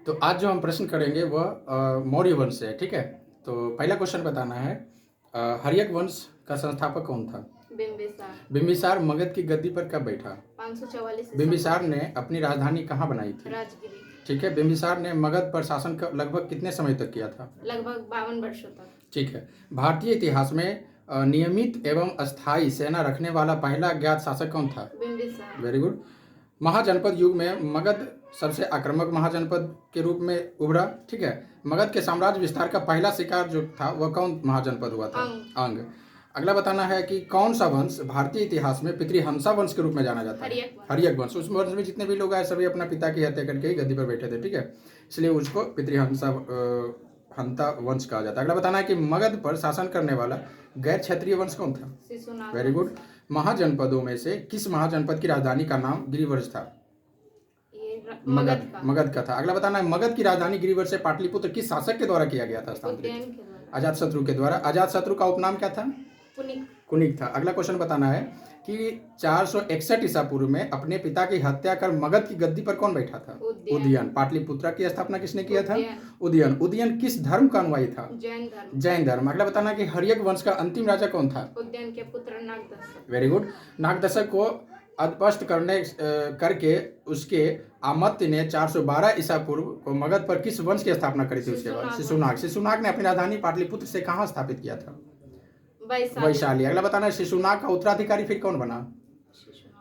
तो आज जो हम प्रश्न करेंगे वह मौर्य वंश से है, ठीक है। तो पहला क्वेश्चन बताना है, हर्यक वंश का संस्थापक कौन था? बिम्बिसार। बिम्बिसार मगध की गद्दी पर कब बैठा? 544 बिम्बिसार ने अपनी राजधानी कहाँ बनाई थी? राजगिरी। ठीक है। बिम्बिसार ने मगध पर शासन लगभग कितने समय तक किया था? लगभग 52 वर्षों तक। ठीक है। भारतीय इतिहास में नियमित एवं अस्थायी सेना रखने वाला पहला ज्ञात शासक कौन था? बिम्बिसार। Very good. महाजनपद युग में मगध सबसे आक्रामक महाजनपद के रूप में उभरा, ठीक है। मगध के साम्राज्य विस्तार का पहला शिकार जो था वह कौन महाजनपद हुआ था? अंग। अगला बताना है कि कौन सा वंश भारतीय इतिहास में पितृहंसा वंश के रूप में जाना जाता है? हर्यक वंश। उस वंश में जितने भी लोग आए सभी अपना पिता की हत्या करके ही गद्दी पर बैठे थे, ठीक है, इसलिए उसको पितृहंसा हंता वंश कहा जाता है। अगला बताना है कि मगध पर शासन करने वाला गैर क्षेत्रीय वंश कौन था? Very good. महाजनपदों में से किस महाजनपद की राजधानी का नाम गिरिवर्ज था? मगध का था। अगला बताना है मगध की राजधानी गिरिवर्ज से पाटलिपुत्र किस शासक के द्वारा किया गया था स्थानांतरित? अजातशत्रु के द्वारा। अजातशत्रु का उपनाम क्या था? कुनिक था। अगला क्वेश्चन बताना है कि 461 ईसा पूर्व में अपने पिता की हत्या कर मगध की गद्दी पर कौन बैठा था? उदयन। पाटलिपुत्र की स्थापना किसने किया था? उदयन। उदयन किस धर्म का अनुयायी था? जैन धर्म। अगला बताना कि हर्यक वंश का अंतिम राजा कौन था? उदयन के पुत्र नागदशक। Very good. नागदशक को अदपस्त करके उसके आमत्य ने 412 ईसा पूर्व को मगध पर किस वंश की स्थापना करी थी? उसके बाद शिशुनाग। शिशुनाग ने अपनी राजधानी पाटलिपुत्र से कहाँ स्थापित किया था? वैशाली। अगला बताना है शिशुनाग का उत्तराधिकारी फिर कौन बना?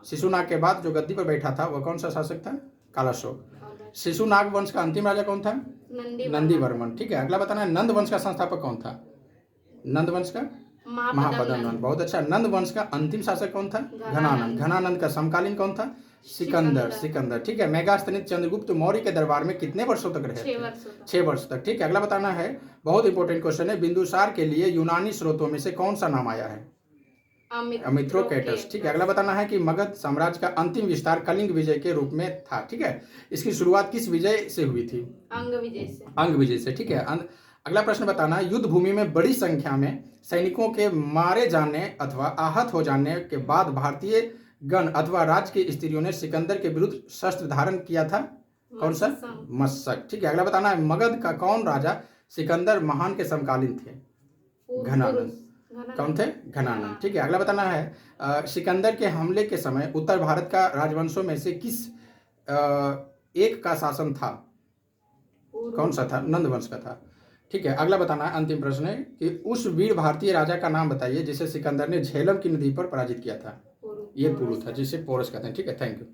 शिशुनाग के बाद जो गद्दी पर बैठा था वह कौन सा शासक था? कालाशोक। शिशुनाग वंश का अंतिम राजा कौन था? नंदी वर्मन। ठीक है। अगला बताना है नंद वंश का संस्थापक कौन था? नंद वंश का महापद्म नंद। बहुत अच्छा। नंद वंश का अंतिम शासक कौन था? घनानंद। घनानंद का समकालीन कौन था? सिकंदर। ठीक है। मेगास्तनित चंद्रगुप्त मौर्य के दरबार में कितने वर्षों तक रहे? 6 वर्ष तक। ठीक है। अगला बताना है, बहुत इंपॉर्टेंट क्वेश्चन है, बिंदुसार के लिए यूनानी स्रोतों में से कौन सा नाम आया है? अमित्रोकेटस। ठीक है। अगला बताना है कि मगध साम्राज्य का अंतिम विस्तार कलिंग विजय के रूप में था, ठीक है। इसकी शुरुआत किस विजय से हुई थी? अंग विजय से। ठीक है। अगला प्रश्न बताना है, युद्ध भूमि में बड़ी संख्या में सैनिकों के मारे जाने अथवा आहत हो जाने के बाद भारतीय गण अथवा राज्य की स्त्रियों ने सिकंदर के विरुद्ध शस्त्र धारण किया था? कौन सा? मत्सक। ठीक है। अगला बताना है, मगध का कौन राजा सिकंदर महान के समकालीन थे? घनानंद। कौन थे? घनानंद। ठीक है। अगला बताना है, सिकंदर के हमले के समय उत्तर भारत का राजवंशों में से किस एक का शासन था? कौन सा था? नंद वंश का था। ठीक है। अगला बताना है, अंतिम प्रश्न है कि उस वीर भारतीय राजा का नाम बताइए जिसे सिकंदर ने झेलम की नदी पर पराजित किया था। ये पुरु था, जिसे पोरस कहते हैं। ठीक है। Thank you.